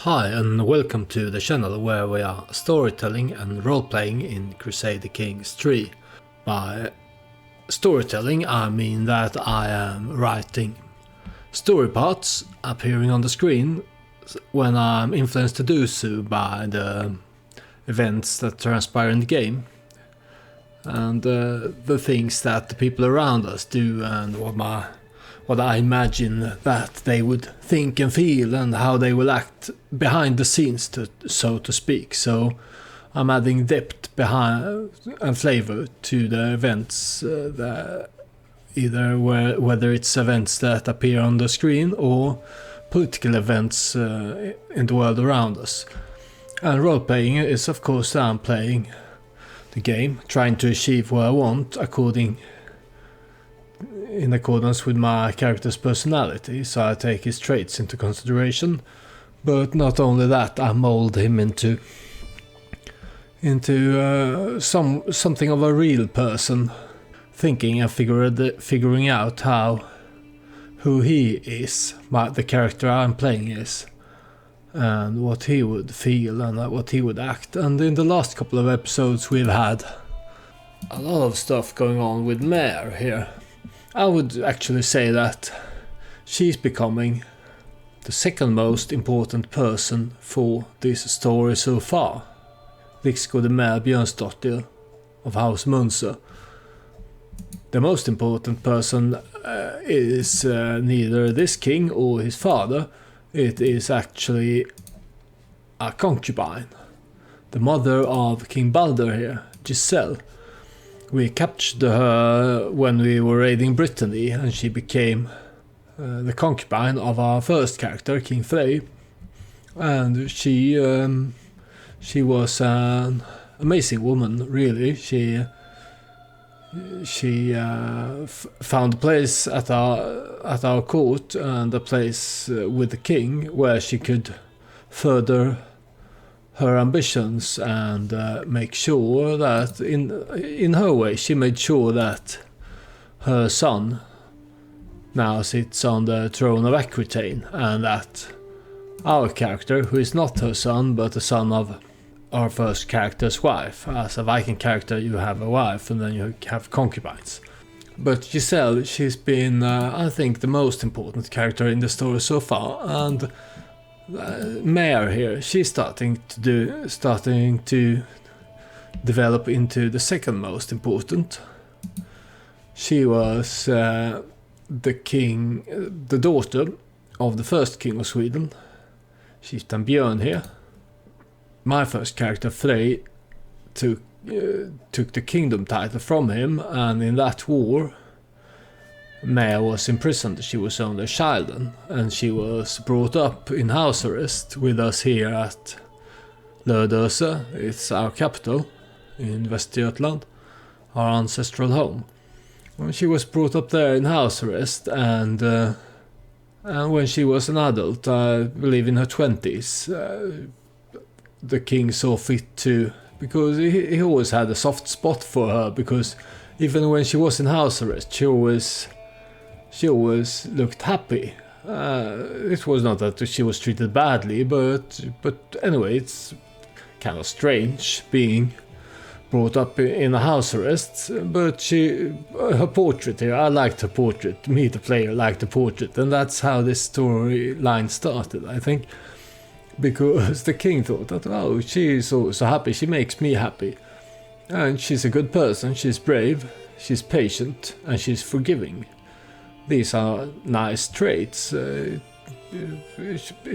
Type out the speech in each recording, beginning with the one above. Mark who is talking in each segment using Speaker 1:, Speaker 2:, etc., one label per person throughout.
Speaker 1: Hi and welcome to the channel where we are storytelling and role-playing in Crusader Kings 3. By storytelling I mean that I am writing story parts appearing on the screen when I'm influenced to do so by the events that transpire in the game and the things that the people around us do and what I imagine that they would think and feel and how they will act behind the scenes, so to speak. So I'm adding depth behind and flavor to the events, whether it's events that appear on the screen or political events in the world around us. And role-playing is of course I'm playing the game, trying to achieve what I want in accordance with my character's personality, so I take his traits into consideration. But not only that, I mold him into something of a real person, thinking and figuring out who he is, the character I'm playing is, and what he would feel and what he would act. And in the last couple of episodes we've had a lot of stuff going on with Maer here. I would actually say that she's becoming the second most important person for this story so far. Riksgodi Maer Björnsdottir of House Munzer. The most important person is neither this king or his father. It is actually a concubine, the mother of King Balder here, Giselle. We captured her when we were raiding Brittany, and she became the concubine of our first character, King Frey. And she was an amazing woman, really. She found a place at our court and a place with the king where she could further her ambitions and make sure that in her way she made sure that her son now sits on the throne of Aquitaine, and that our character, who is not her son but the son of our first character's wife. As a Viking character you have a wife and then you have concubines. But Giselle, she's been I think the most important character in the story so far, and Maer here, she's starting to develop into the second most important. She was the daughter of the first king of Sweden, Chieftain Björn here. My first character Frey took the kingdom title from him, and in that war Maer was imprisoned. She was only a child then, and she was brought up in house arrest with us here at Lödöse. It's our capital in Västergötland, our ancestral home. When she was brought up there in house arrest, and when she was an adult, I believe in her 20s, the king saw fit to, because he always had a soft spot for her, because even when she was in house arrest she always looked happy. It was not that she was treated badly, but anyway, it's kind of strange being brought up in a house arrest. But her portrait here, I liked her portrait. Me, the player, liked the portrait, and that's how this storyline started, I think. Because the king thought that, oh, she's so happy, she makes me happy. And she's a good person, she's brave, she's patient, and she's forgiving. These are nice traits. It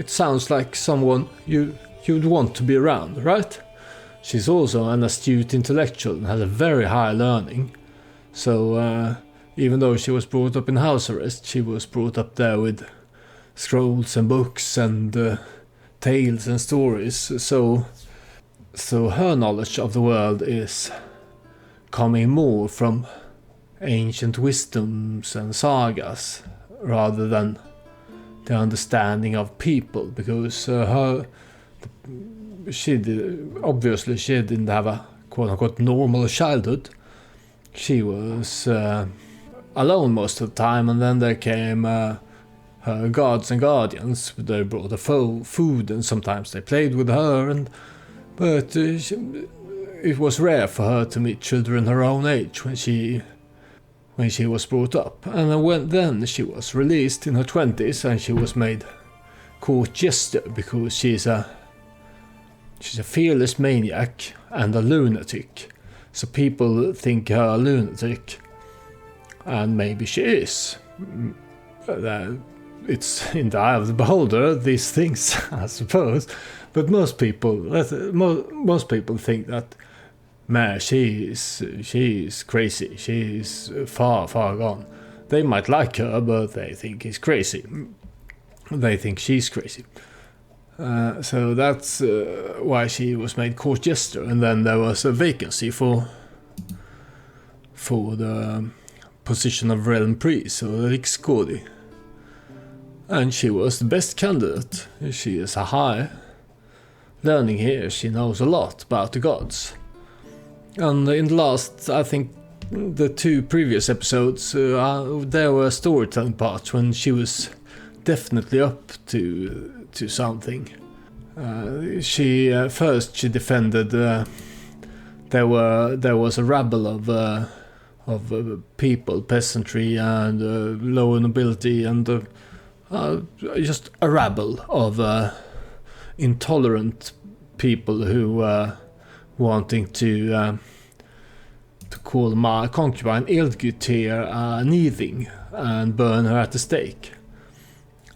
Speaker 1: sounds like someone you'd want to be around, right? She's also an astute intellectual and has a very high learning. So even though she was brought up in house arrest, she was brought up there with scrolls and books and tales and stories. So her knowledge of the world is coming more from ancient wisdoms and sagas rather than the understanding of people, because she didn't have a quote-unquote normal childhood. She was alone most of the time, and then there came her her guards and guardians. They brought her food and sometimes they played with her, but it was rare for her to meet children her own age when she was brought up. And then she was released in her 20s and she was made court jester because she's a fearless maniac and a lunatic. So people think her a lunatic, and maybe she is. It's in the eye of the beholder, these things, I suppose. But most people think that Maer, she is crazy. She is far gone. They might like her, but they think he's crazy. They think she's crazy. So that's why she was made court jester, and then there was a vacancy for the position of realm priest, or Riksgodi. And she was the best candidate. She is a high learning here. She knows a lot about the gods. And in the last, I think, the 2 previous episodes, there were storytelling parts when she was definitely up to something. She defended. There was a rabble of people, peasantry and lower nobility, and just a rabble of intolerant people who were wanting to call my concubine Eldgütir Nithing and burn her at the stake.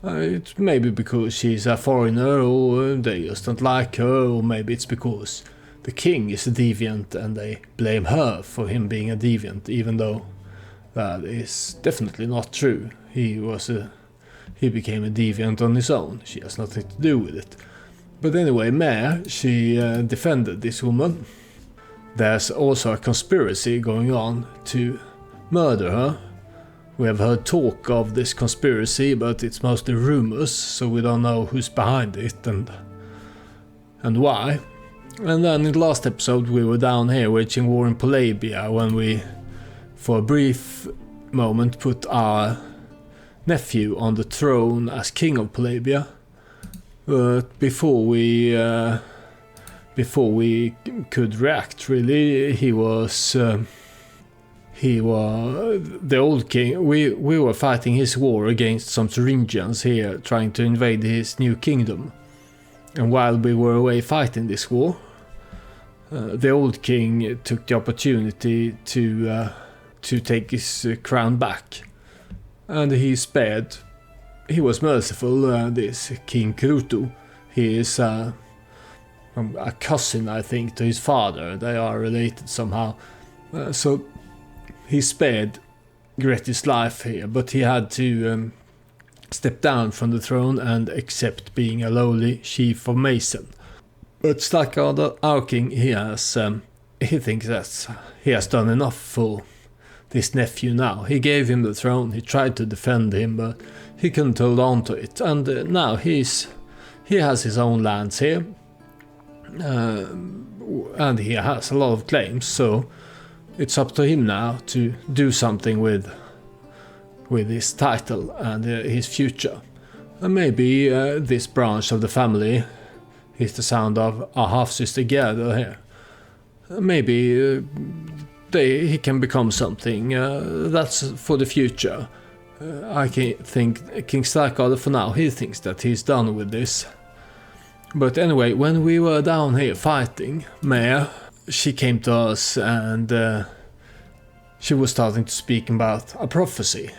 Speaker 1: It's maybe because she's a foreigner, or they just don't like her, or maybe it's because the king is a deviant and they blame her for him being a deviant, even though that is definitely not true. He became a deviant on his own. She has nothing to do with it. But anyway, Maer, she defended this woman. There's also a conspiracy going on to murder her. We have heard talk of this conspiracy, but it's mostly rumors, so we don't know who's behind it and why. And then in the last episode we were down here waging war in Polabia when we, for a brief moment, put our nephew on the throne as king of Polabia. But before we could react, really, he was the old king. We were fighting his war against some Thuringians here, trying to invade his new kingdom. And while we were away fighting this war, the old king took the opportunity to take his crown back, and he spared. He was merciful. This King Kruto, he is a cousin, I think, to his father. They are related somehow. So he spared Gretti's life here, but he had to step down from the throne and accept being a lowly chief of mason. But Starkadr, our king, he thinks that he has done enough for this nephew now. He gave him the throne, he tried to defend him, but he couldn't hold on to it. And now he has his own lands here, and he has a lot of claims, so it's up to him now to do something with his title and his future. And maybe this branch of the family is the sound of our half-sister Gerda here. Maybe he can become something. That's for the future. I think King Starkadr, for now, he thinks that he's done with this. But anyway, when we were down here fighting, Maer, she came to us and she was starting to speak about a prophecy.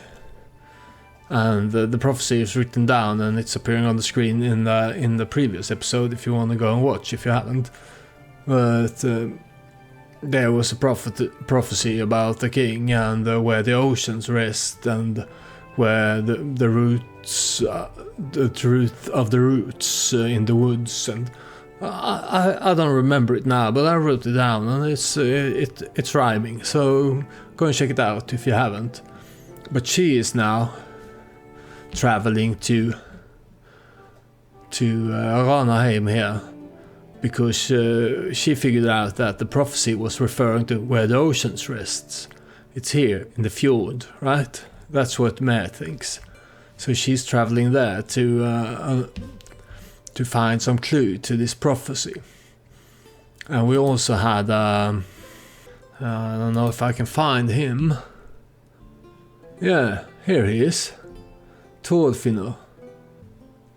Speaker 1: And the prophecy is written down and it's appearing on the screen in the previous episode if you want to go and watch, if you haven't. But there was a prophecy about the king and where the oceans rest and where the roots, the truth of the roots in the woods, and I don't remember it now, but I wrote it down and it's rhyming, so go and check it out if you haven't. But she is now traveling to Ranaheim here because she figured out that the prophecy was referring to where the oceans rests. It's here in the fjord, right? That's what Maer thinks. So she's traveling there to find some clue to this prophecy. And we also had, I don't know if I can find him. Yeah, here he is. Thorfinnur.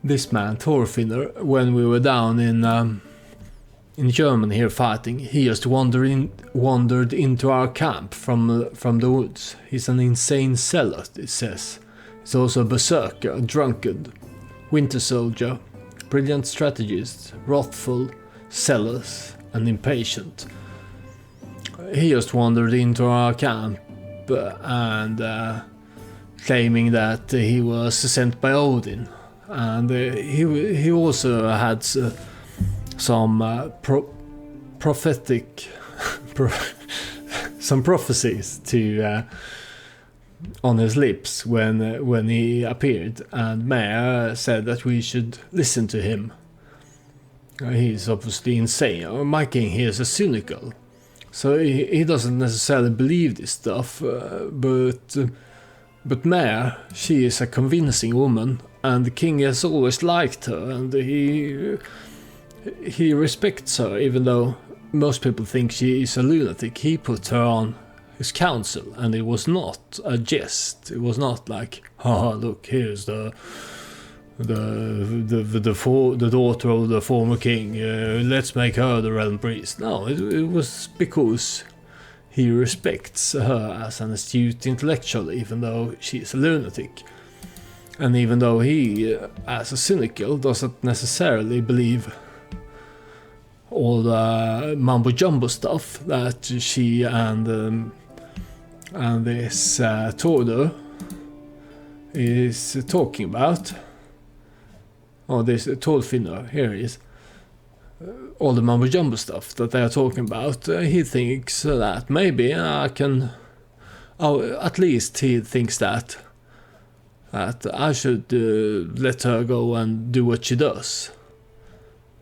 Speaker 1: This man, Thorfinnur, when we were down in Germany here fighting, he just wandered into our camp from the woods. He's an insane zealot, it says. He's also a berserker, a drunkard, winter soldier, brilliant strategist, wrathful, zealous, and impatient. He just wandered into our camp and claiming that he was sent by Odin, and he also had some prophetic some prophecies to on his lips when he appeared, and Maer said that we should listen to him. He's obviously insane. My king here is a cynical, so he doesn't necessarily believe this stuff, but Maer, she is a convincing woman, and the king has always liked her, and he respects her, even though most people think she is a lunatic. He put her on his council, and it was not a jest. It was not like, look, here's the daughter of the former king, let's make her the realm priest. No, it was because he respects her as an astute intellectual, even though she is a lunatic. And even though he, as a cynical, doesn't necessarily believe all the mumbo-jumbo stuff that she and this Thorder is talking about. Oh, this Thorfinnur, here he is. All the mumbo-jumbo stuff that they are talking about, he thinks that maybe I can... Oh, at least he thinks that I should let her go and do what she does.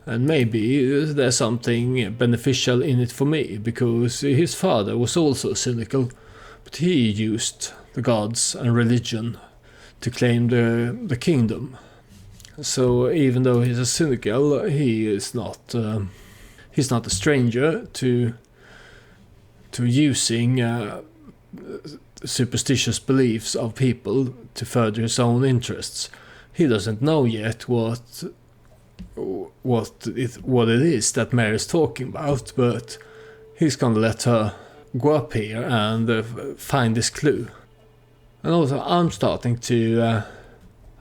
Speaker 1: And maybe there's something beneficial in it for me, because his father was also cynical, but he used the gods and religion to claim the kingdom. So even though he's a cynical, he is not he's not a stranger to using superstitious beliefs of people to further his own interests. He doesn't know yet what it is that Mary is talking about, but he's gonna let her go up here and find this clue. And also, I'm starting to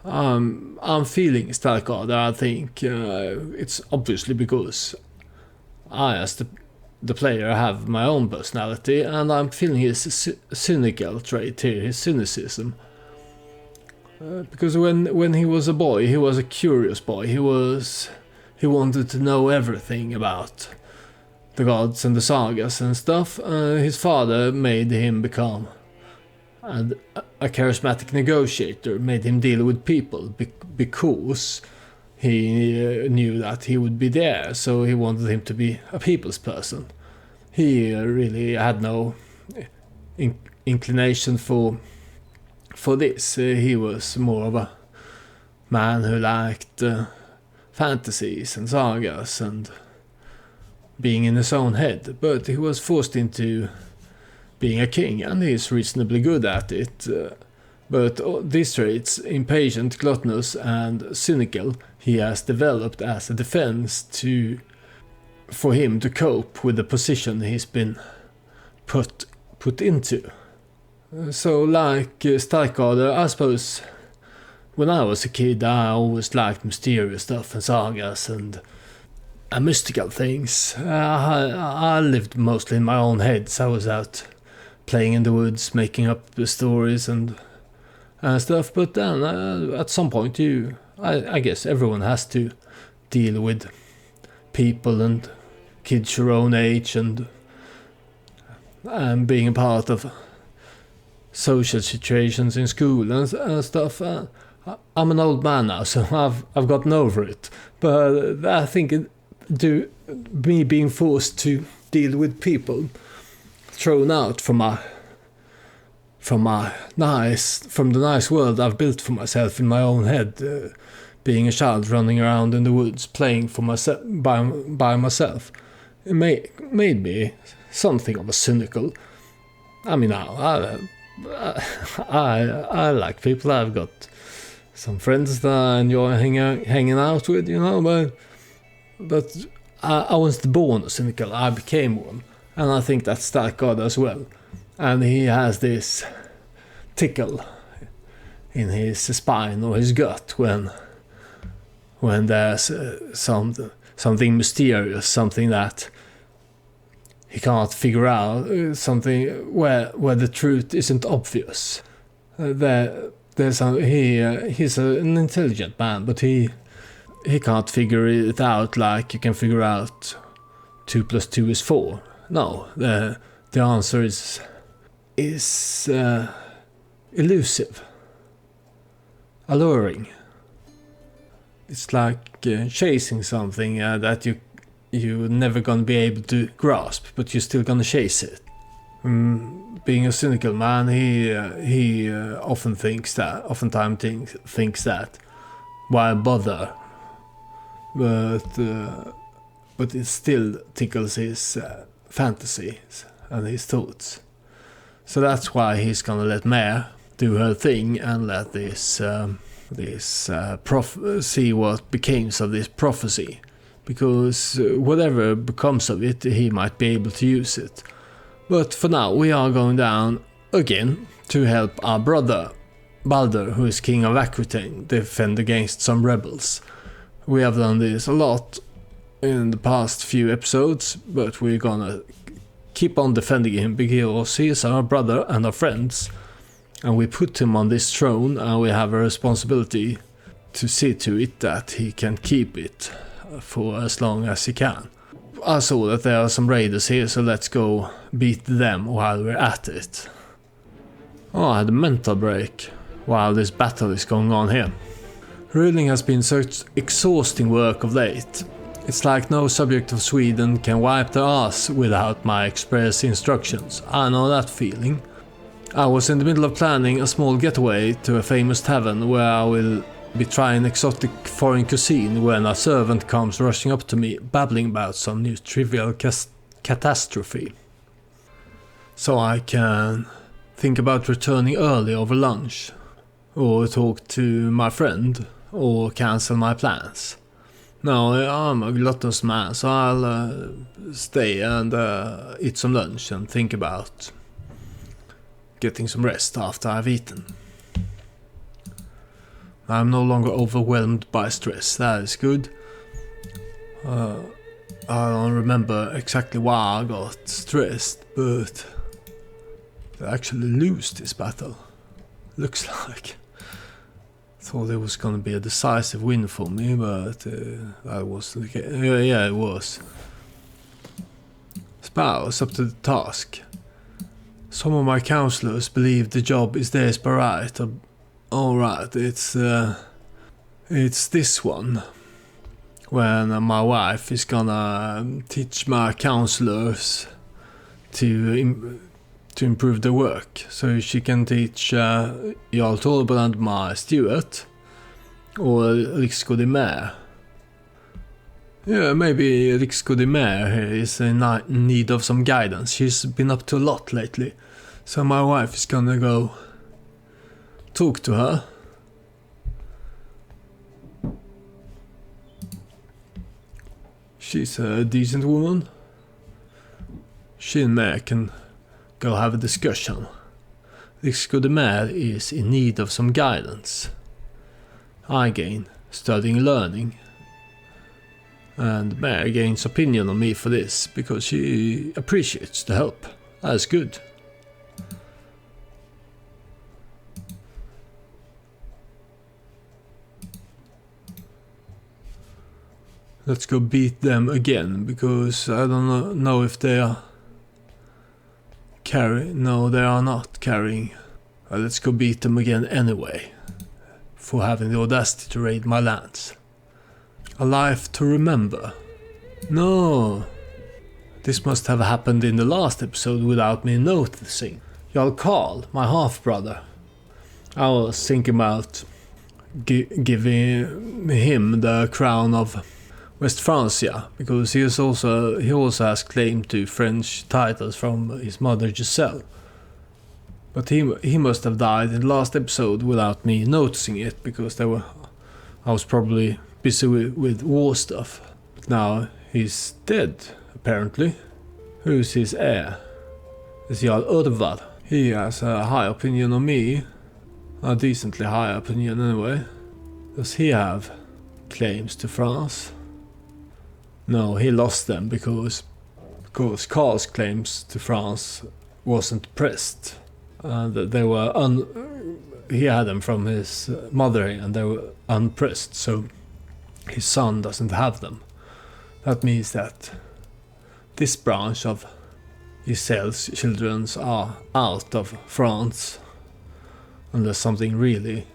Speaker 1: I'm feeling Starkadr. I think it's obviously because I, as the player, have my own personality, and I'm feeling his cynical trait here, his cynicism. Because when he was a boy, he was a curious boy. He wanted to know everything about the gods and the sagas and stuff. His father made him become a charismatic negotiator, made him deal with people because he knew that he would be there, so he wanted him to be a people's person. He really had no inclination for this. He was more of a man who liked fantasies and sagas and being in his own head, but he was forced into being a king, and he's reasonably good at it. But these traits, impatient, gluttonous, and cynical, he has developed as a defense for him to cope with the position he's been put into. So, like Starkadr, I suppose when I was a kid, I always liked mysterious stuff and sagas and mystical things. I lived mostly in my own head, so I was out playing in the woods, making up the stories and stuff. But then, at some point, I guess everyone has to deal with people and kids your own age and being a part of social situations in school and stuff. I'm an old man now, so I've gotten over it. But I think me being forced to deal with people, thrown out from from the nice world I've built for myself in my own head, being a child running around in the woods playing for myself by myself. It made me something of a cynical. I mean, I like people. I've got some friends that I enjoy hanging out with, but I wasn't born a cynical. I became one, and I think that's that God as well. And he has this tickle in his spine or his gut when there's something mysterious, something that he can't figure out, something where the truth isn't obvious. He's an intelligent man, but he can't figure it out like you can figure out 2 + 2 is 4. No, the answer is elusive, alluring. It's like chasing something that you're never gonna be able to grasp, but you're still gonna chase it. Being a cynical man, he oftentimes thinks that why bother? But it still tickles his fantasies and his thoughts. So that's why he's gonna let Maer do her thing and let see what becomes of this prophecy. Because whatever becomes of it, he might be able to use it. But for now, we are going down again to help our brother Balder, who is king of Aquitaine, defend against some rebels. We have done this a lot in the past few episodes, but we're gonna keep on defending him because he is our brother and our friends, and we put him on this throne, and we have a responsibility to see to it that he can keep it for as long as he can. I saw that there are some raiders here, so let's go beat them while we're at it. Oh, I had a mental break while this battle is going on here. Ruling has been such exhausting work of late. It's like no subject of Sweden can wipe their ass without my express instructions. I know that feeling. I was in the middle of planning a small getaway to a famous tavern where I will be trying exotic foreign cuisine when a servant comes rushing up to me, babbling about some new trivial catastrophe. So I can think about returning early over lunch, or talk to my friend, or cancel my plans. No, I'm a gluttonous man, so I'll stay and eat some lunch and think about getting some rest after I've eaten. I'm no longer overwhelmed by stress, that is good. I don't remember exactly why I got stressed, but I actually lose this battle. Looks like. Thought it was gonna be a decisive win for me, but that wasn't the case. Yeah, it was. Spouse up to the task. Some of my counselors believe the job is theirs by right. Alright, it's this one. When my wife is gonna teach my counselors to improve their work, so she can teach Jarl Torbrand, my steward, or Riksgodi Maer. Yeah, maybe Riksgodi Maer is in need of some guidance. She's been up to a lot lately, so my wife is gonna go talk to her. She's a decent woman. She and Maer can go have a discussion. Riksgodi Maer is in need of some guidance. I gain studying and learning, and Maer gains opinion on me for this because she appreciates the help. That's good. Let's go beat them again, because I don't know if they are no, they are not carrying. Let's go beat them again anyway, for having the audacity to raid my lands. A life to remember. No, this must have happened in the last episode without me noticing. Jarl Karl, my half-brother. I was thinking about giving him the crown of West Francia, because he also has claim to French titles from his mother Giselle. But he must have died in the last episode without me noticing it, because I was probably busy with war stuff. But now he's dead, apparently. Who's his heir? It's Jarl Urvar. He has a high opinion of me. A decently high opinion anyway. Does he have claims to France? No, he lost them because Karl's claims to France wasn't pressed. They were he had them from his mother and they were unpressed, so his son doesn't have them. That means that this branch of Giselle's children are out of France, unless something really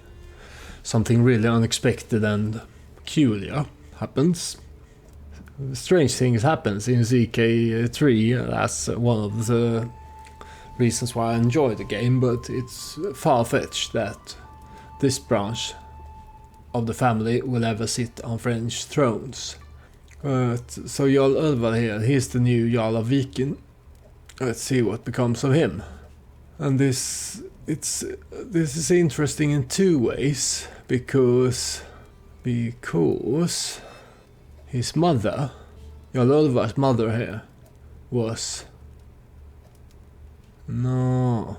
Speaker 1: unexpected and peculiar happens. Strange things happens in CK3. That's one of the reasons why I enjoy the game, but it's far-fetched that this branch of the family will ever sit on French thrones. So Jarl Urvar here, he's the new Jarl of Viking. Let's see what becomes of him. And this is interesting in two ways, because his mother, Jarl Urvar's mother here, was... No,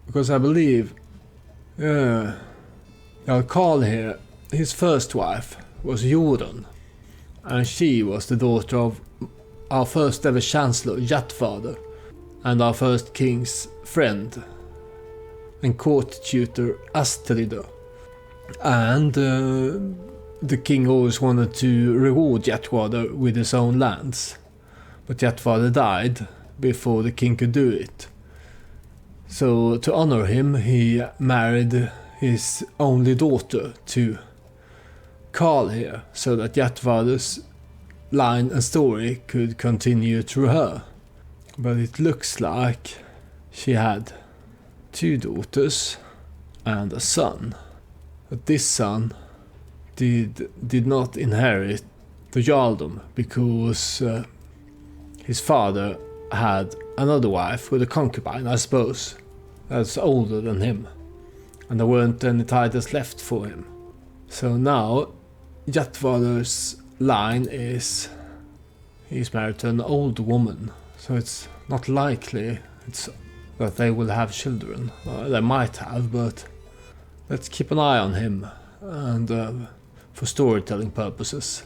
Speaker 1: because I believe, Jarl Karl here, his first wife was Jordan, and she was the daughter of our first ever chancellor, Jatfather, and our first king's friend and court tutor, Astrider. And the king always wanted to reward Jatfather with his own lands, but Jatfather died before the king could do it. So to honor him, he married his only daughter to Karl here, so that Jatfather's line and story could continue through her. But it looks like she had 2 daughters and a son. But this son did not inherit the jarldom, because his father had another wife with a concubine, I suppose, that's older than him, and there weren't any titles left for him. So now Jatfather's line is he's married to an old woman, so it's not likely that they will have children. They might have, but let's keep an eye on him, and for storytelling purposes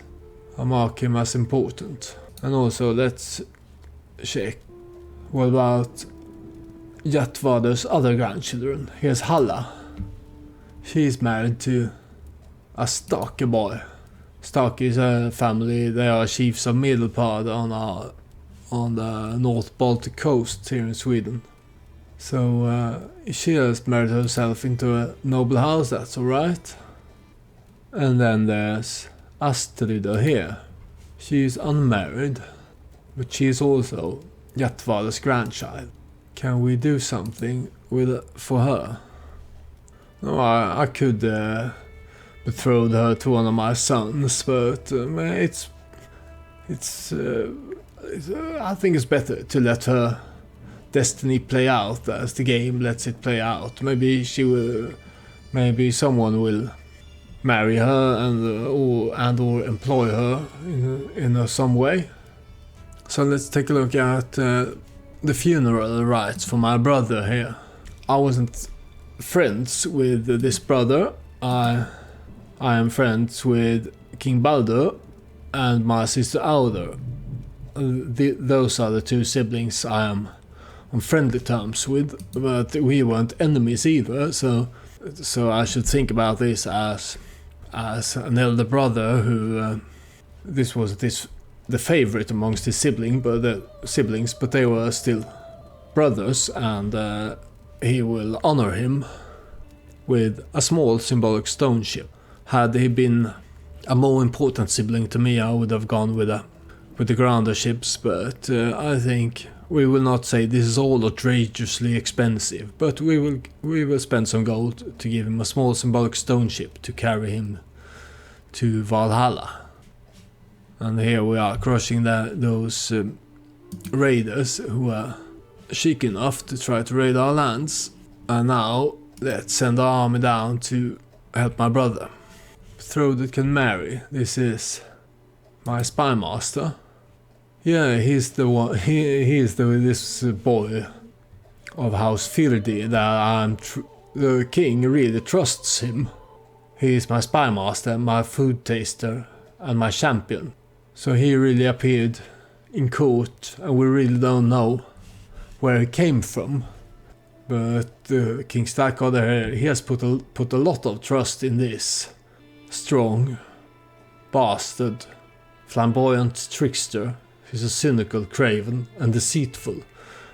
Speaker 1: I mark him as important. And also let's check, what about Jatfather's other grandchildren? Here's Halla. She's married to a Stake boy. Stake is a family, they are chiefs of Medelpad on the North Baltic coast here in Sweden. So she has married herself into a noble house, that's alright. And then there's Astrider here. She's unmarried, but she is also Jatfather's grandchild. Can we do something for her? No, I could betroth her to one of my sons, but I think it's better to let her destiny play out as the game lets it play out. Maybe someone will marry her and or employ her in some way. So let's take a look at the funeral rites for my brother here. I wasn't friends with this brother. I am friends with King Baldur and my sister Audr. Those are the 2 siblings I am on friendly terms with, but we weren't enemies either, so I should think about this as an elder brother who this was the favorite amongst his siblings, but they were still brothers, and he will honor him with a small symbolic stone ship. Had he been a more important sibling to me, I would have gone with the grander ships, but I think We will not say this is all outrageously expensive, but we will spend some gold to give him a small symbolic stone ship to carry him to Valhalla. And here we are crushing those raiders who are chic enough to try to raid our lands. And now let's send our army down to help my brother. Betrothed can marry. This is my spy master. Yeah, he's the one. He is this boy of House Firdi that the king really trusts him. He is my spy master, my food taster, and my champion. So he really appeared in court, and we really don't know where he came from. But King Starkadr, he has put a lot of trust in this strong bastard, flamboyant trickster. He's a cynical, craven, and deceitful.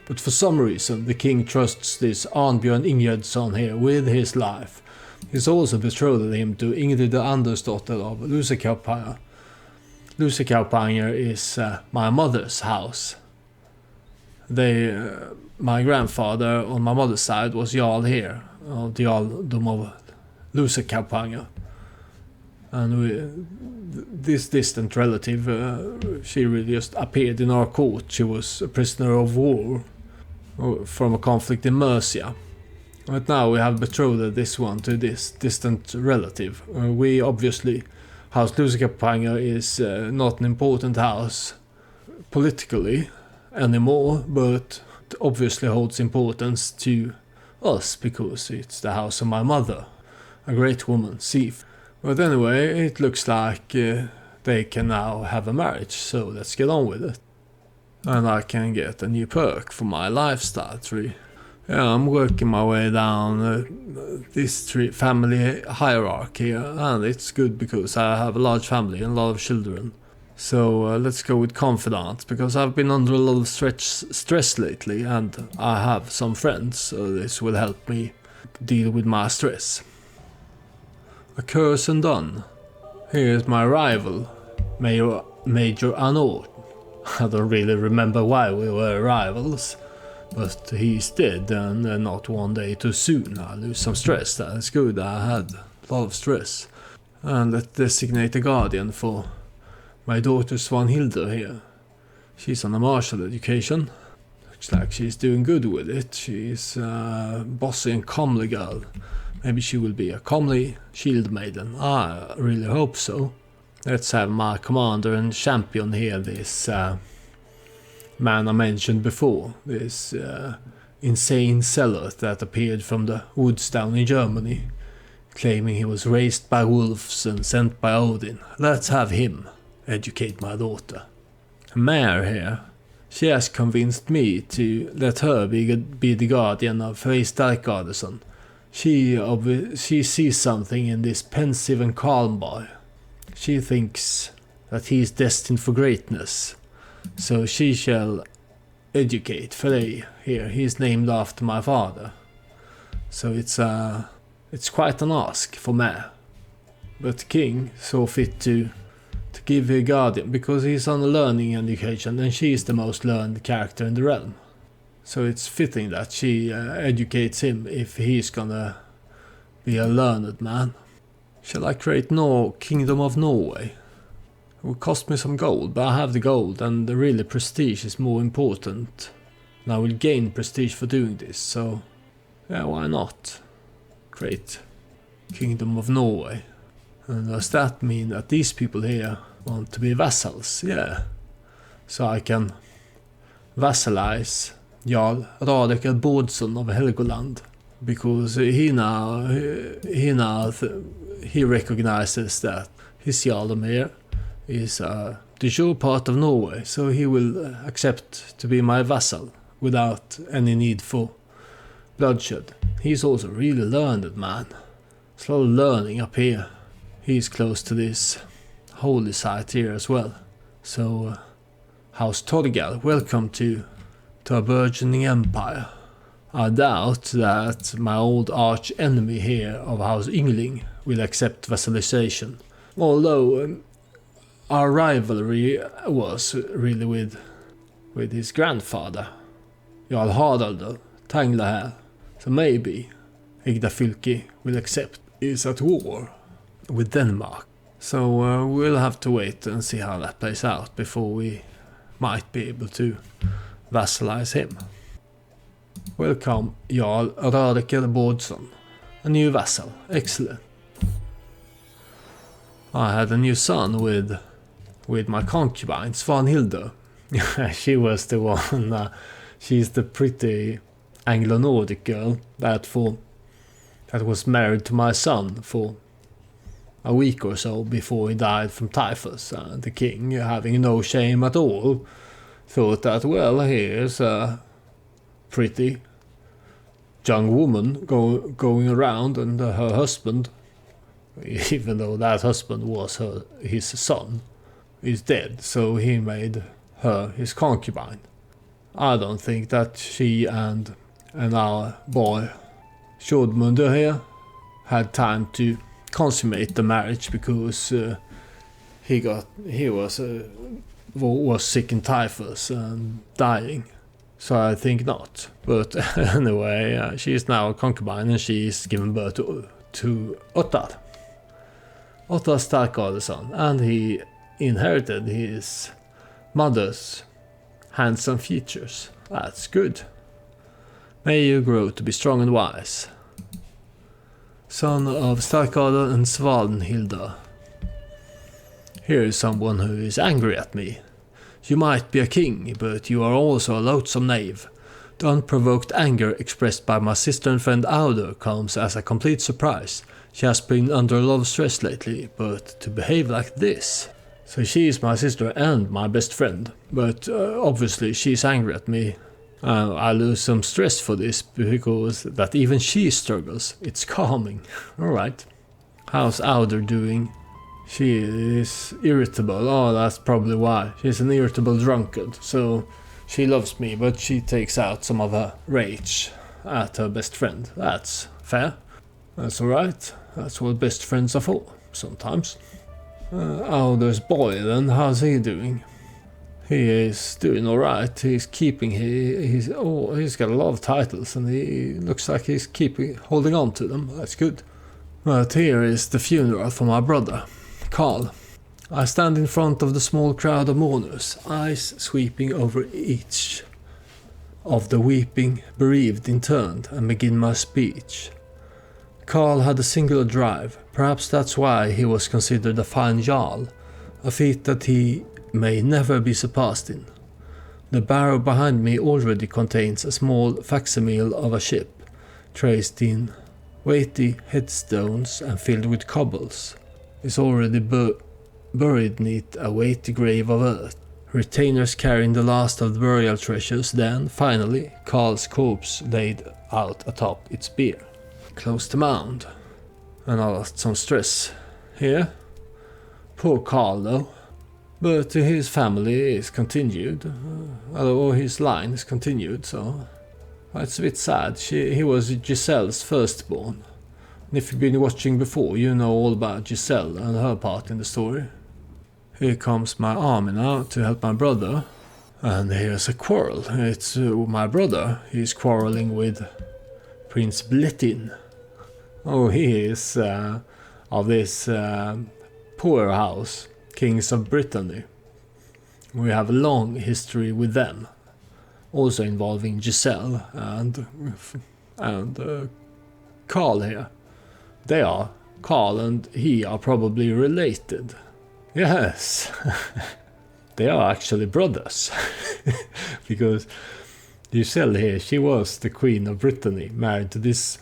Speaker 1: But for some reason, the king trusts this Arnbjörn Ingjordsson here with his life. He's also betrothed him to Ingrid Andersdotter of Lusekaupanger. Lusekaupanger is my mother's house. My grandfather on my mother's side was Jarl here, of the Jarldom of Lusekaupanger. And this distant relative, she really just appeared in our court. She was a prisoner of war from a conflict in Mercia. But now we have betrothed this one to this distant relative. We obviously, House Lusekaupanger is not an important house politically anymore, but it obviously holds importance to us because it's the house of my mother, a great woman, Sif. But anyway, it looks like they can now have a marriage, so let's get on with it. And I can get a new perk for my lifestyle tree. Yeah, I'm working my way down this tree family hierarchy, and it's good because I have a large family and a lot of children. So let's go with confidant, because I've been under a lot of stress lately, and I have some friends, so this will help me deal with my stress. A curse and done. Here's my rival, Major Anord. I don't really remember why we were rivals, but he's dead, and not one day too soon. I lose some stress, that's good. I had a lot of stress. And let's designate a guardian for my daughter Svanhilda here. She's on a martial education. Looks like she's doing good with it. She's a bossy and comely girl. Maybe she will be a comely shield maiden. I really hope so. Let's have my commander and champion here, this man I mentioned before. This insane zealot that appeared from the woods down in Germany, claiming he was raised by wolves and sent by Odin. Let's have him educate my daughter. Maer here. She has convinced me to let her be the guardian of Frey Starkadrsson. She sees something in this pensive and calm boy. She thinks that he is destined for greatness. So she shall educate Frey here. He is named after my father. So it's quite an ask for Maer. But the king saw fit to give her a guardian because he's on a learning education, and she is the most learned character in the realm. So it's fitting that she educates him if he's gonna be a learned man. Shall I create Kingdom of Norway? It will cost me some gold, but I have the gold, and the really prestige is more important. And I will gain prestige for doing this, so yeah, why not? Create Kingdom of Norway. And does that mean that these people here want to be vassals? Yeah. So I can vassalize Jarl Radek Bårdsson of Helgoland, because he recognizes that his Jarl is de jure part of Norway, so he will accept to be my vassal without any need for bloodshed. He's also a really learned man. There's a lot of learning up here. He's close to this holy site here as well. So House Torgal, welcome to a burgeoning empire. I doubt that my old arch enemy here of House Yngling will accept vassalization. Although our rivalry was really with his grandfather. Jarl Harald Tangla here. So maybe Igdafylke will accept is at war with Denmark. So we'll have to wait and see how that plays out before we might be able to vassalize him. Welcome, Jarl Rödeker Bårdson. A new vassal. Excellent. I had a new son with my concubine, Svanhilda. She was the one, she's the pretty Anglo-Nordic girl that was married to my son for a week or so before he died from typhus. The king, having no shame at all, thought that, well, here's a pretty young woman going around, and her husband, even though that husband was his son, is dead, so he made her his concubine. I don't think that she and our boy Sjodmunder here had time to consummate the marriage because he was sick in typhus and dying. So I think not. But anyway, she is now a concubine and she is given birth to Ottar. Ottar Starkadesson, and he inherited his mother's handsome features. That's good. May you grow to be strong and wise. Son of Starkadr and Svanhilda. Here is someone who is angry at me. You might be a king, but you are also a loathsome knave. The unprovoked anger expressed by my sister and friend Auder comes as a complete surprise. She has been under a lot of stress lately, but to behave like this. So she is my sister and my best friend, but obviously she's angry at me. I lose some stress for this because that even she struggles. It's calming. Alright. How's Auder doing? She is irritable. Oh, that's probably why. She's an irritable drunkard. So she loves me, but she takes out some of her rage at her best friend. That's fair. That's alright. That's what best friends are for, sometimes. Auder's boy then, how's he doing? He is doing alright. He's keeping, he's got a lot of titles and he looks like he's holding on to them. That's good. But here is the funeral for my brother, Karl. I stand in front of the small crowd of mourners, eyes sweeping over each of the weeping bereaved in turn, and begin my speech. Karl had a singular drive. Perhaps that's why he was considered a fine jarl, a feat that he may never be surpassed in. The barrow behind me already contains a small facsimile of a ship, traced in weighty headstones and filled with cobbles. It's already buried neath a weighty grave of earth. Retainers carrying the last of the burial treasures, then, finally, Karl's corpse laid out atop its bier. Close the mound. And I lost some stress here. Poor Karl though. But his family is continued, or his line is continued, so it's a bit sad. He was Giselle's firstborn. And if you've been watching before, you know all about Giselle and her part in the story. Here comes my army now to help my brother. And here's a quarrel. It's my brother. He's quarreling with Prince Bletin. Oh, he is of this poor house, Kings of Brittany. We have a long history with them, also involving Giselle and Karl here. Karl and he are probably related. Yes, they are actually brothers, because Giselle here, she was the Queen of Brittany, married to this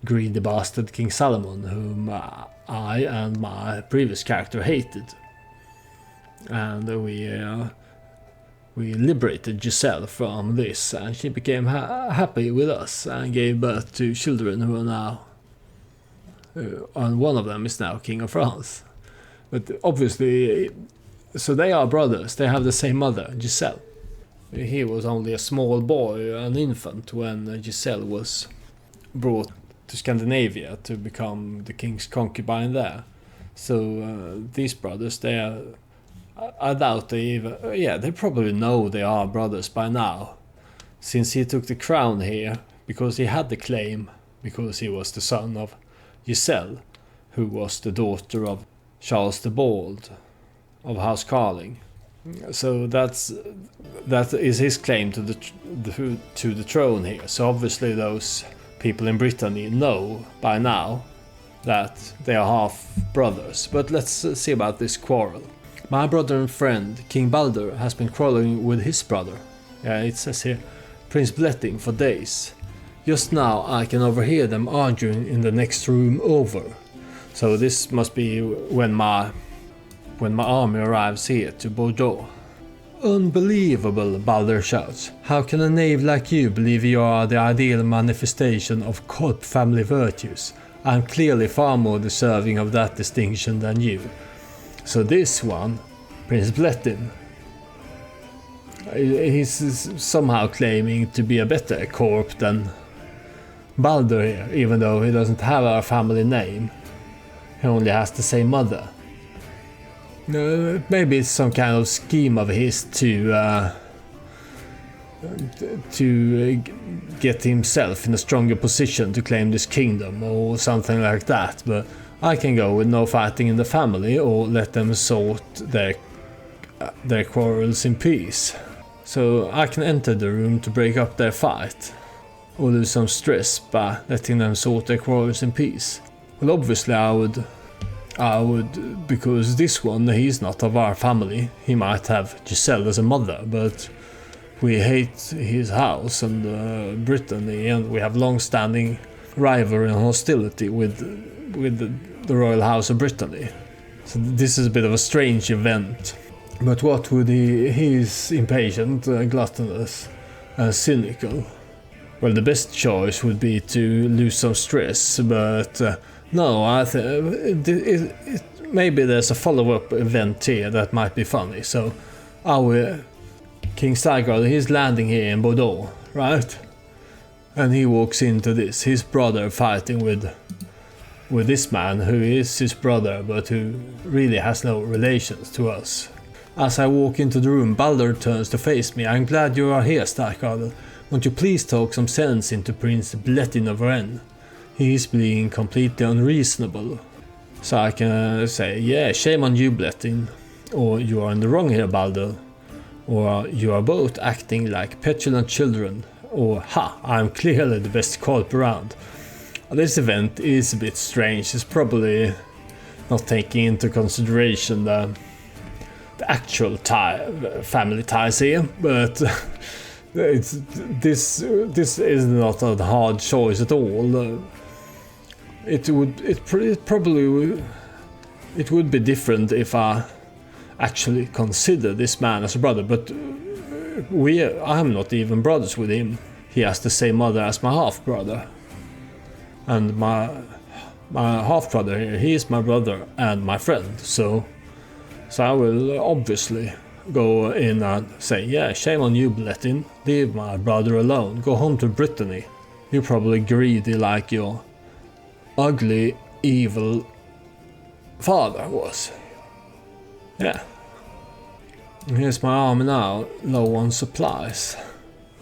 Speaker 1: greedy bastard King Salomon, whom I and my previous character hated. And we liberated Giselle from this, and she became happy with us and gave birth to children who are now, and one of them is now King of France. But obviously, so they are brothers, they have the same mother, Giselle. He was only a small boy, an infant, when Giselle was brought to Scandinavia to become the king's concubine there. So these brothers, they are, I doubt they even, they probably know they are brothers by now. since he took the crown here, because he had the claim, because he was the son of Giselle, who was the daughter of Charles the Bald of House Carling. So that is his claim to the throne here. So obviously those people in Brittany know by now that they are half brothers. But let's see about this quarrel. My brother and friend King Balder has been quarreling with his brother. Yeah, it says here Prince Bletting for days. Just now I can overhear them arguing in the next room over. So this must be when my army arrives here to Bordeaux. Unbelievable, Balder shouts. How can a knave like you believe you are the ideal manifestation of Korp family virtues? I'm clearly far more deserving of that distinction than you. So this one, Prince Blettin, he's somehow claiming to be a better Korp than Balder here, even though he doesn't have our family name. He only has the same mother. Maybe it's some kind of scheme of his to get himself in a stronger position to claim this kingdom or something like that, but I can go with no fighting in the family or let them sort their quarrels in peace. So I can enter the room to break up their fight or lose some stress by letting them sort their quarrels in peace. Well, obviously I would, because this one, he's not of our family. He might have Giselle as a mother, but we hate his house and Brittany, and we have long-standing rivalry and hostility with the royal house of Brittany. So this is a bit of a strange event. But what would he's impatient, gluttonous, and cynical. Well, the best choice would be to lose some stress, but no, I think maybe there's a follow-up event here that might be funny. So our King Sigurd, he's landing here in Bordeaux, right? And he walks into this, his brother fighting with this man who is his brother but who really has no relations to us. As I walk into the room, Balder turns to face me. I'm glad you are here, Starkadel. Won't you please talk some sense into Prince Blettin of Rennes? He is being completely unreasonable. So I can say, yeah, shame on you, Blettin. Or you are in the wrong here, Balder. Or you are both acting like petulant children. Or, ha, I'm clearly the best Korp around. This event is a bit strange. It's probably not taking into consideration the actual family ties here, but this is not a hard choice at all. It would be different if I actually consider this man as a brother, but I'm not even brothers with him. He has the same mother as my half brother, and my half brother here, he is my brother and my friend. So I will obviously go in and say, yeah, shame on you, Blettin. Leave my brother alone. Go home to Brittany. You're probably greedy like your ugly, evil father was. Yeah. Here's my army now, low on supplies.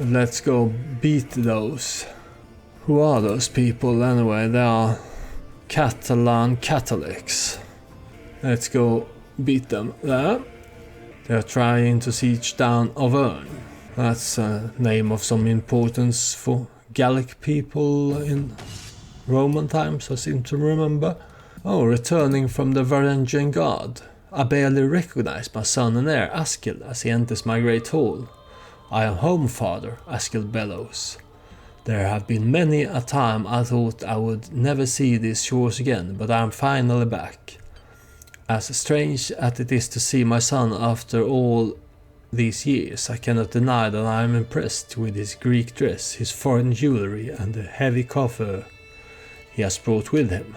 Speaker 1: Let's go beat those. Who are those people anyway? They are Catalan Catholics. Let's go beat them there. They are trying to siege down Auvergne. That's a name of some importance for Gallic people in Roman times, I seem to remember. Oh, returning from the Varangian Guard. I barely recognize my son and heir, Askild, as he enters my great hall. I am home, father, Askild bellows. There have been many a time I thought I would never see these shores again, but I am finally back. As strange as it is to see my son after all these years, I cannot deny that I am impressed with his Greek dress, his foreign jewelry, and the heavy coffer he has brought with him.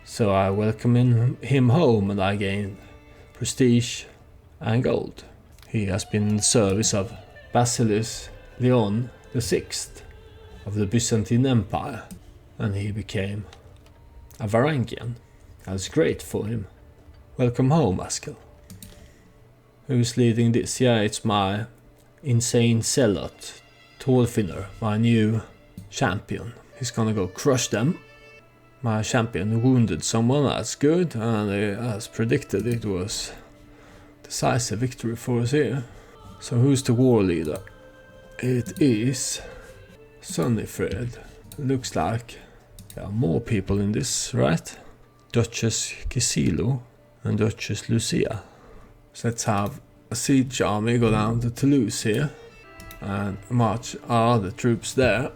Speaker 1: So I welcome him home, and I gain prestige and gold. He has been in the service of Basileus Leon VI of the Byzantine Empire, and he became a Varangian. That's great for him. Welcome home, Askild. Who's leading this? Yeah, it's my insane zealot, Thorfinnr, my new champion. He's gonna go crush them. My champion wounded someone, that's good, and as predicted it was decisive victory for us here. So who's the war leader? It is Sunnifred. Looks like there are more people in this, right? Duchess Kisilo and Duchess Lucia. So let's have a siege army go down to Toulouse here and march our other troops there.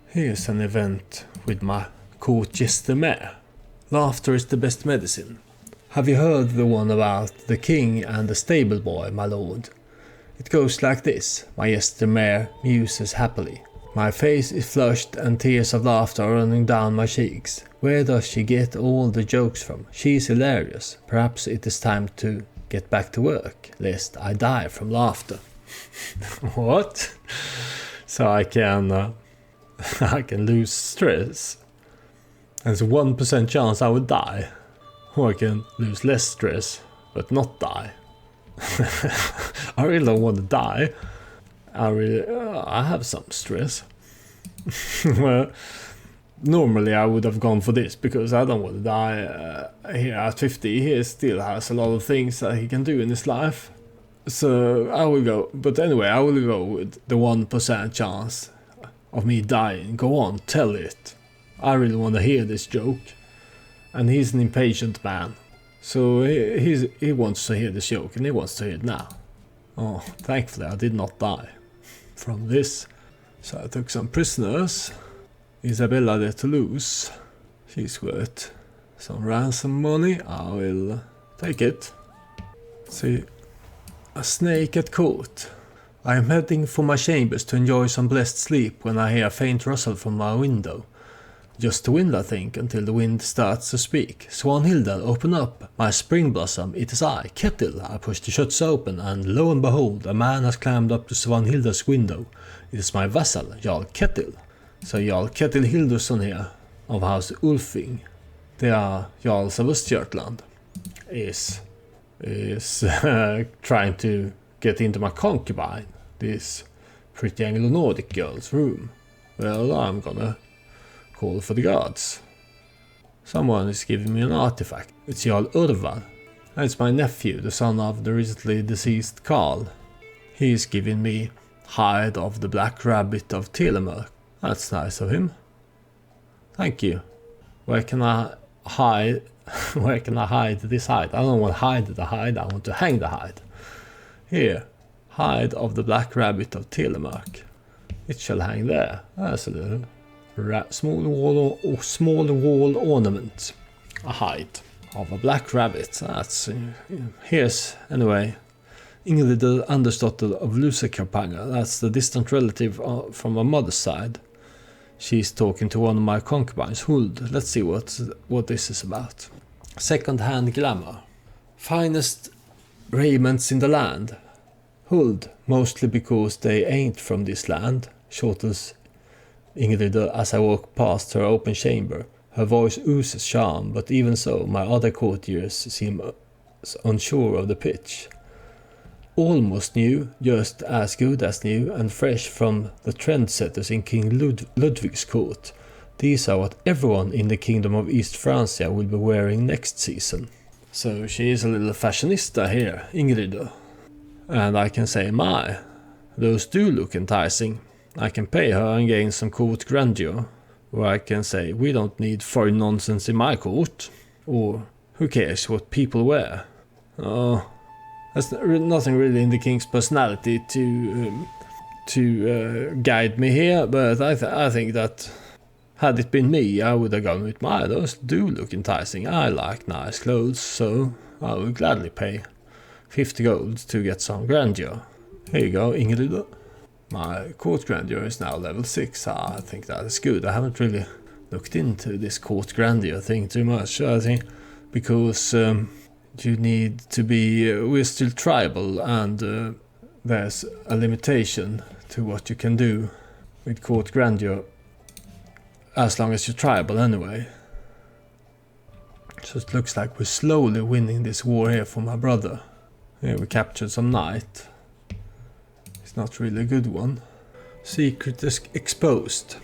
Speaker 1: Here's an event with my Crusader Maer. Laughter is the best medicine. Have you heard the one about the king and the stable boy, my lord? It goes like this. My Jester Maer muses happily. My face is flushed and tears of laughter are running down my cheeks. Where does she get all the jokes from? She is hilarious. Perhaps it is time to get back to work, lest I die from laughter. What? So I can lose stress. There's a 1% chance I would die. Or I can lose less stress, but not die. I really don't want to die. I have some stress. Well, normally I would have gone for this because I don't want to die here at 50. He still has a lot of things that he can do in his life. So I will go, but anyway, I will go with the 1% chance of me dying. Go on, tell it. I really want to hear this joke. And he's an impatient man. So he wants to hear this joke and he wants to hear it now. Oh, thankfully I did not die from this. So I took some prisoners. Isabella de Toulouse. She's worth some ransom money. I will take it. See, a snake at court. I am heading for my chambers to enjoy some blessed sleep when I hear a faint rustle from my window. Just the wind, I think, until the wind starts to speak. Swanhilda, open up. My spring blossom, it is I, Ketil. I push the shutters open, and lo and behold, a man has climbed up to Swanhilda's window. It is my vassal, Jarl Ketil. So Jarl Ketil Hildursson here, of House Ulfing. They are Jarls of Östergötland. Is trying to get into my concubine, this pretty Anglo-Nordic girl's room. Well, I'm gonna call for the gods. Someone is giving me an artifact. It's Jarl Urval. And it's my nephew, the son of the recently deceased Karl. He is giving me hide of the black rabbit of Telemark. That's nice of him. Thank you. Where can I hide? Where can I hide this hide? I don't want to hide the hide, I want to hang the hide. Here, hide of the black rabbit of Telemark. It shall hang there. That's a little small wall ornament. A hide of a black rabbit. That's here's anyway. Ingrid the Understotter of Lusakarpanga. That's the distant relative from my mother's side. She's talking to one of my concubines, Huld. Let's see what this is about. Second-hand glamour. Finest raiments in the land. Huld, mostly because they ain't from this land, chortles Ingrid as I walk past her open chamber. Her voice oozes charm, but even so, my other courtiers seem unsure of the pitch. Almost new, just as good as new, and fresh from the trendsetters in King Ludwig's court. These are what everyone in the Kingdom of East Francia will be wearing next season. So she is a little fashionista here, Ingrid. And I can say, my, those do look enticing. I can pay her and gain some court grandeur. Or I can say, we don't need foreign nonsense in my court. Or, who cares what people wear? Oh, there's nothing really in the king's personality to guide me here, but I think that had it been me, I would have gone with my. Those do look enticing. I like nice clothes, so I would gladly pay 50 gold to get some grandeur. Here you go, Ingrid. My court grandeur is now level 6. I think that is good. I haven't really looked into this court grandeur thing too much, I think, because you need to be, we're still tribal, and there's a limitation to what you can do with court grandeur as long as you're tribal anyway. So it looks like we're slowly winning this war here for my brother. Here we captured some knight. It's not really a good one. Secret is exposed.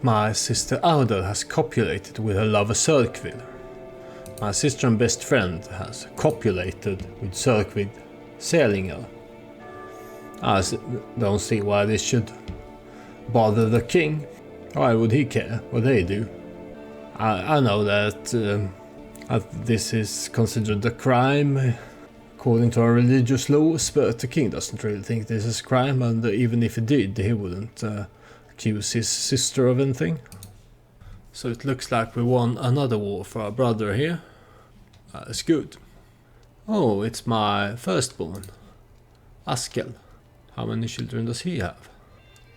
Speaker 1: My sister Audel has copulated with her lover Sörkvid. My sister and best friend has copulated with Sörkvid Selinger. I don't see why this should bother the king. Why would he care what they do? I know that this is considered a crime according to our religious laws, but the king doesn't really think this is a crime, and even if he did, he wouldn't accuse his sister of anything. So it looks like we won another war for our brother here. That's good. Oh, it's my firstborn, Askel. How many children does he have?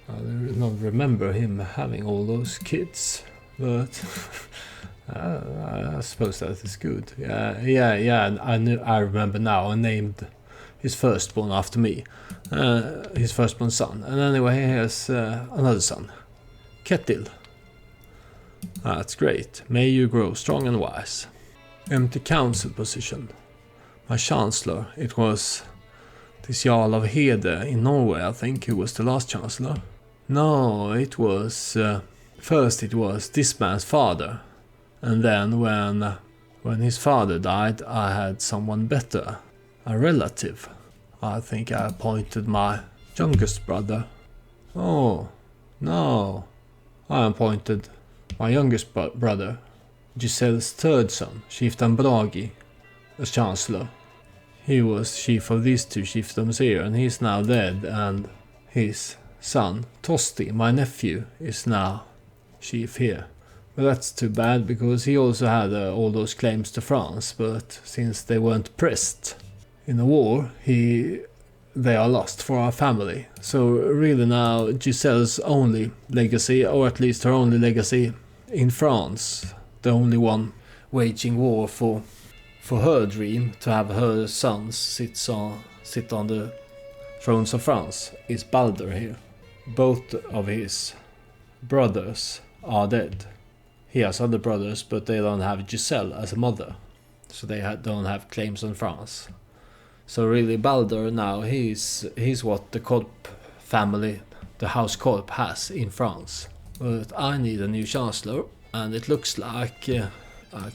Speaker 1: I don't remember him having all those kids, but I suppose that is good. Yeah. I remember now. I named his firstborn after me, his firstborn son. And anyway, he has another son, Ketil. That's great. May you grow strong and wise. Empty council position. My chancellor, it was this Jarl of Hede in Norway, I think, who was the last chancellor. No, it was... first it was this man's father. And then when his father died, I had someone better. A relative. I think I appointed my youngest brother. Oh, no. I appointed my youngest brother, Giselle's third son, Chieftain Bragi, as chancellor. He was chief of these two chiefdoms here, and he's now dead, and his son, Tosti, my nephew, is now chief here. But that's too bad, because he also had all those claims to France, but since they weren't pressed in the war, they are lost for our family. So really now Giselle's only legacy, or at least her only legacy in France, the only one waging war for her dream to have her sons sit on the thrones of France, is Balder here. Both of his brothers are dead. He has other brothers, but they don't have Giselle as a mother, so they don't have claims on France. So really Balder now, he's what the Korp family, the House Korp, has in France. But I need a new chancellor, and it looks like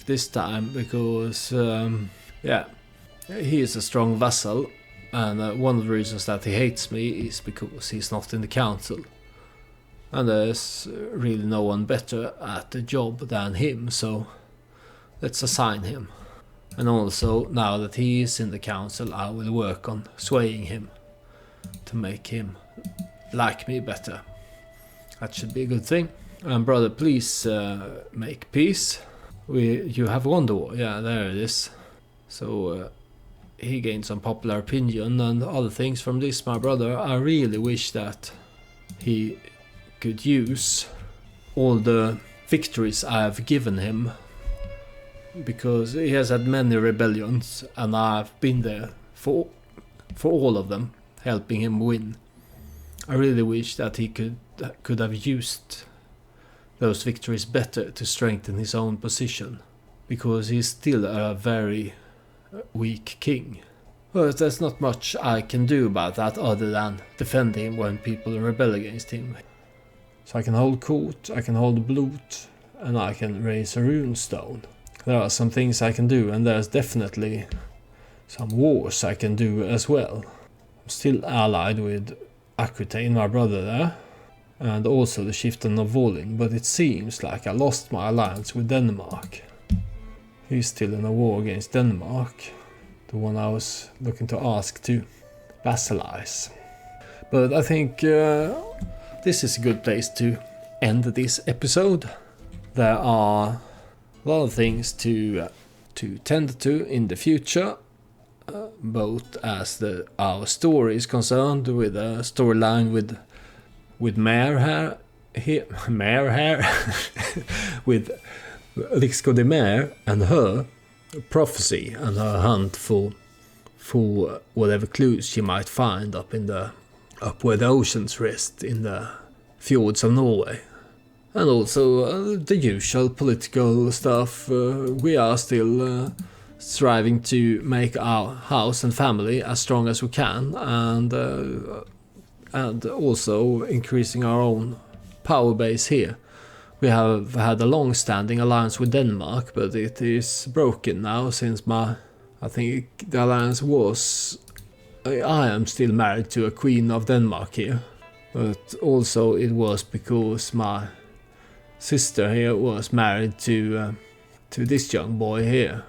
Speaker 1: this time, because he is a strong vassal, and one of the reasons that he hates me is because he's not in the council. And there's really no one better at the job than him, so let's assign him. And also, now that he is in the council, I will work on swaying him to make him like me better. That should be a good thing. And brother, please make peace. You have won the war. Yeah, there it is. So he gained some popular opinion and other things from this, my brother. I really wish that he could use all the victories I have given him, because he has had many rebellions and I've been there for all of them, helping him win. I really wish that he could have used those victories better to strengthen his own position, because he's still a very weak king. But there's not much I can do about that other than defend him when people rebel against him. So I can hold court, I can hold Blut, and I can raise a rune stone. There are some things I can do, and there's definitely some wars I can do as well. I'm still allied with Aquitaine, my brother there, and also the chieftain of Volin, but it seems like I lost my alliance with Denmark. He's still in a war against Denmark, the one I was looking to ask to vassalize. But I think this is a good place to end this episode. There are a lot of things to tend to in the future, both as our story is concerned, with a storyline with Maer here, with Riksgodi Maer and her prophecy and her hunt for whatever clues she might find up where the oceans rest in the fjords of Norway. And also the usual political stuff. We are still striving to make our house and family as strong as we can, and and also increasing our own power base here. We have had a long-standing alliance with Denmark, but it is broken now since I think the alliance was... I am still married to a queen of Denmark here, but also it was because my sister here was married to this young boy here.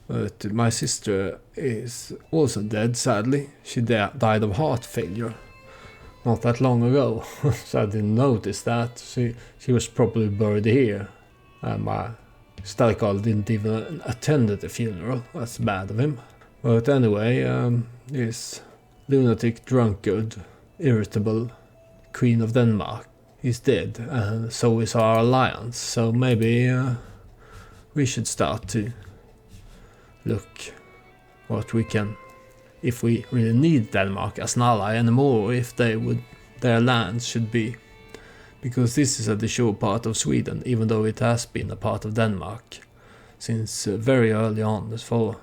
Speaker 1: But my sister is also dead, sadly. She died of heart failure not that long ago, so I didn't notice that. She was probably buried here, and my stallcarl didn't even attend the funeral. That's bad of him. But anyway, this lunatic, drunkard, irritable Queen of Denmark is dead, and so is our alliance. So maybe we should start to look what we can, if we really need Denmark as an ally anymore, if their lands should be, because this is a de jure part of Sweden, even though it has been a part of Denmark since very early on. For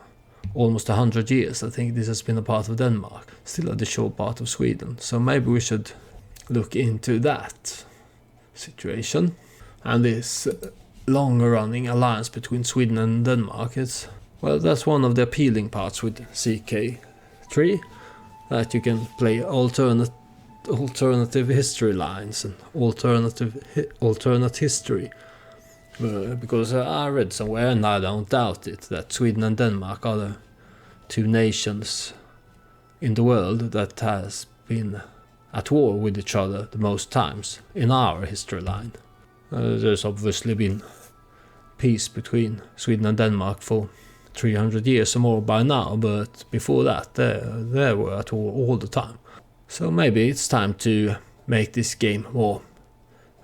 Speaker 1: almost 100 years I think this has been a part of Denmark, still a de jure part of Sweden. So maybe we should look into that situation. And this long running alliance between Sweden and Denmark, well, that's one of the appealing parts with CK3, that you can play alternative history lines and alternate history. Because I read somewhere, and I don't doubt it, that Sweden and Denmark are the two nations in the world that has been at war with each other the most times in our history line. There's obviously been peace between Sweden and Denmark for 300 years or more by now, but before that they were at war all the time. So maybe it's time to make this game more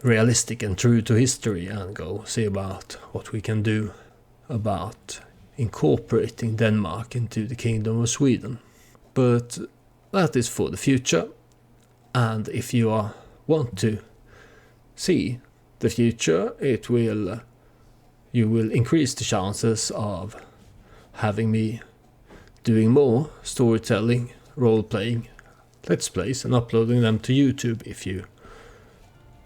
Speaker 1: realistic and true to history, and go see about what we can do about incorporating Denmark into the Kingdom of Sweden. But that is for the future, and if you want to see the future, you will increase the chances of having me doing more storytelling, role-playing, let's plays, and uploading them to YouTube if you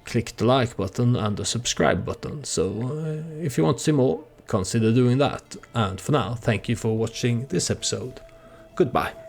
Speaker 1: click the like button and the subscribe button. So if you want to see more, consider doing that. And for now, thank you for watching this episode. Goodbye.